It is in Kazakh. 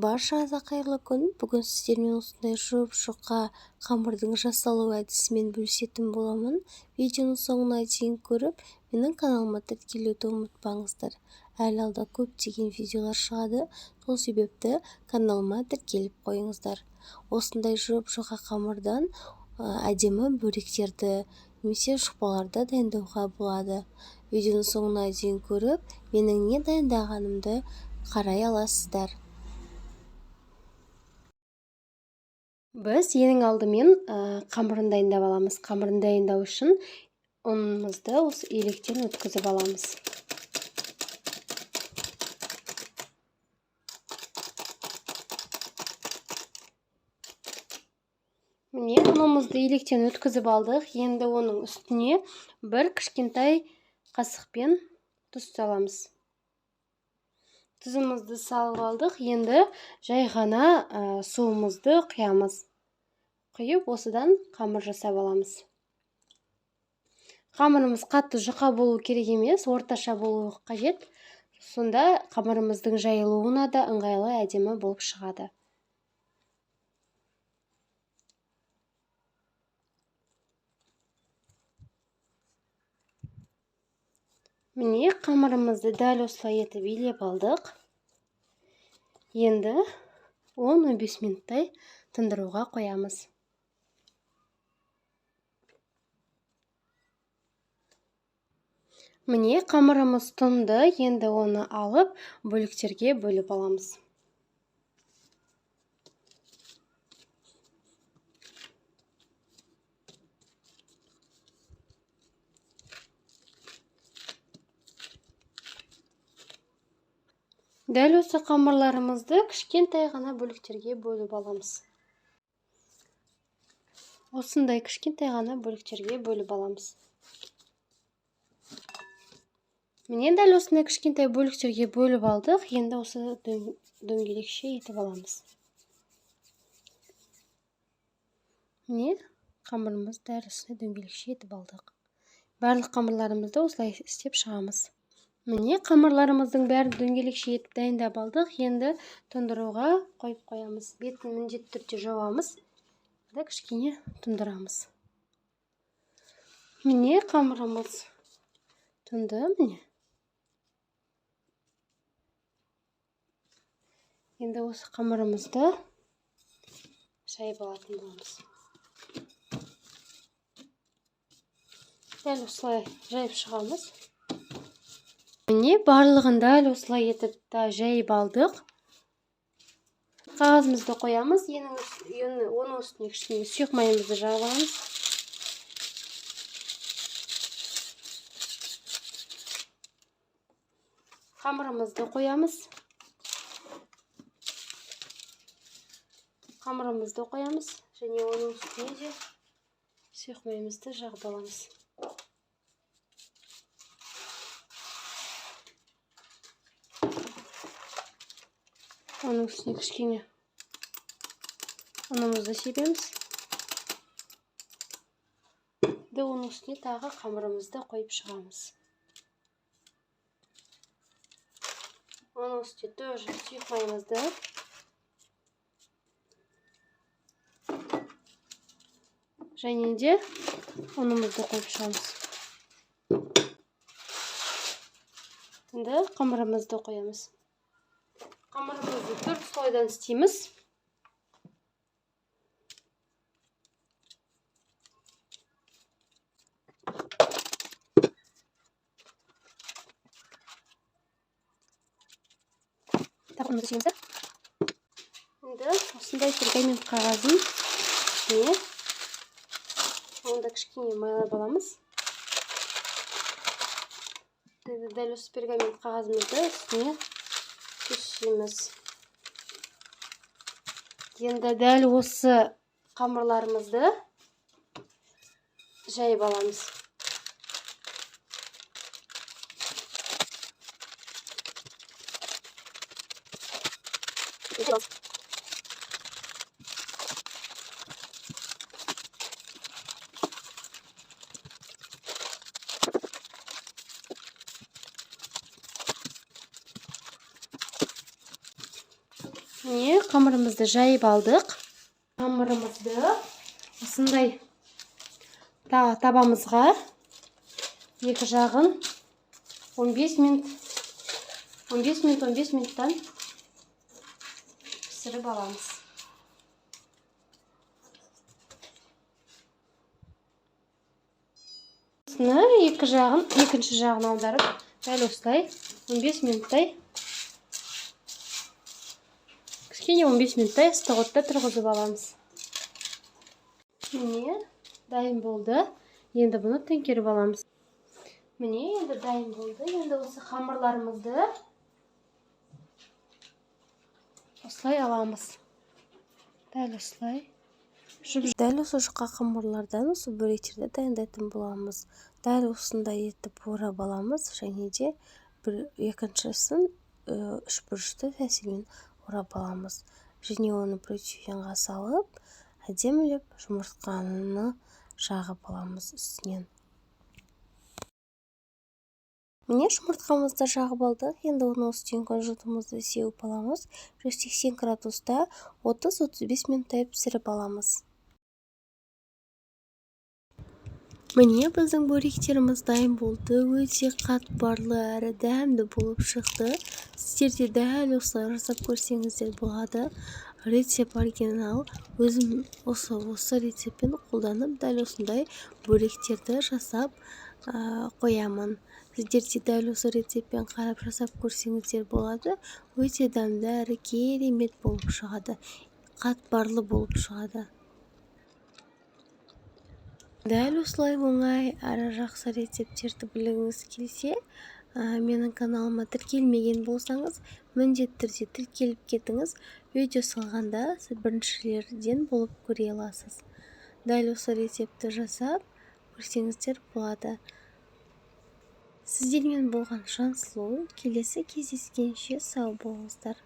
Баршаңызға қайырлы күн. Бүгін сіздермен осындай жұп-жұқа қамырдың жасалу әдісімен бөлісетін боламын. Видеоның соңына дейін көріп, менің каналыма тіркелуді ұмытпаңыздар. Әлі алда көптеген видеолар шығады, сол себепті каналыма тіркеліп қойыңыздар. Осындай жұп-жұқа қамырдан әдемі бөректерді немесе шұқпаларды дайындауға болады. Видеоның соңына дейін көріп, менің не дайындағанымды қарай аласыздар. Біз ең алдымен қамырын дайындап аламыз. Қамырын дайындау үшін ұнымызды осы електен өткізіп аламыз. Міне, ұнымызды електен өткізіп алдық. Енді оның үстіне бір кішкентай қасықпен тұз саламыз. Тұзымызды салып алдық. Енді жай ғана суымызды құямыз. Құйып, осыдан қамыр жасап аламыз. Қамырымыз қатты жұқа болу керек емес, орташа болуы қажет. Сонда қамырымыздың жайылуына да ыңғайлы, әдемі болып шығады. Міне, қамырымызды дәл осылай етіп илеп алдық. Енді 10-15 минуттай тындыруға қоямыз. Міне, қамырымыз тұнды. Енді оны алып, бөліктерге бөліп аламыз. Дәл осы қамырларымызды кішкентай ғана бөліктерге бөліп аламыз. Осындай кішкентай ғана бөліктерге бөліп аламыз. Міне, дәл осындай кішкентай бөліктерге бөліп алдық. Енді осы дөңгелекше етіп аламыз. Міне, қамырымыз дәл осындай дөңгелекше етіп алдық. Барлық қамырларымызды осылай істеп шығамыз. Міне, қамырларымыздың бәрін дөңгелекше етіп дайындап алдық. Енді тұндыруға қойып қоямыз. Бетін міндетті түрде жауамыз. Кішкене тұндырамыз. Міне, қамырымыз тұнды. Міне. Енді осы қамырымызды жайып алатын боламыз. Дәл осылай жайып шығамыз. Міне, барлығын дәл осылай етіп жайып алдық. Қағазымызды қоямыз. Оның үстіне кішкене сұйық майымызды жағып аламыз. Қамырымызды қоямыз. Қамырымызды қоямыз. Және оның үстіне де сұйық майымызды жағып аламыз. Оның үстіне кішкене ұнымызды себеміз. Оның үстіне тағы қамырымызды қойып шығамыз. Оның үстіне тоже сұйық майымызды. Және де ұнымызды қойып шығамыз. Енді қамырымызды қоямыз. Қамырымызды 4 слойдан істейміз. Тақымызды сүйеміз. Енді осындай пергамент қағазын ішіне онда кішкене майлап аламыз. Дәл осы пергамент қағазымызды үстіне төсейміз. Енді дәл осы қамырларымызды жайып аламыз. Міне, Міне қамырымызды жайып алдық. Қамырымызды осындай табамызға екі жағын 15 минуттан пісіріп аламыз. Екінші жағын аударып, дәл осылай 15 минуттай кішкене 15 минуттай ыстық отта тұрғызып аламыз. Міне дайын болды. Енді бұны төңкеріп аламыз. Міне енді дайын болды. Енді осы қамырларымызды осылай аламыз. Дәл осылай. Дәл осы жұқа қамырлардан осы бөлектерді дайындайтын боламыз. Дәл осындай етіп орап аламыз, және де екіншісін үшбұрышты тәсілмен орап аламыз. Және оны противеньға салып, әдемілеп жұмыртқаны жағып аламыз үстінен. Міне жұмыртқамызды жағып алдық. Енді оны үстінен күнжутымызды сеуіп аламыз. 180 градуста 30-35 минуттай пісіріп аламыз. Міне біздің бөректеріміз дайын болды. Өте қатпарлы әрі дәмді болып шықты. Сіздер де дәл осылай жасап көрсеңіздер болады. Рецепт оригинал. Өзім осы рецептпен қолданып, дәл осындай бөректерді жасап қоямын. Сіздер де дәл осы рецептпен қарап жасап көрсеңіздер болады. Өте дәмді әрі керемет болып шығады. Қатпарлы болып шығады. Дәл осылай оңай әрі жақсы рецепттерді білгіңіз келсе, менің каналыма тіркелмеген болсаңыз, міндетті түрде тіркеліп кетіңіз. Видео салғанда біріншілерден болып көре аласыз. Дәл осы рецепті жасап көрсеңіздер болады. Сіздермен болған Жансұлу. Келесі кездескенше сау болыңыздар.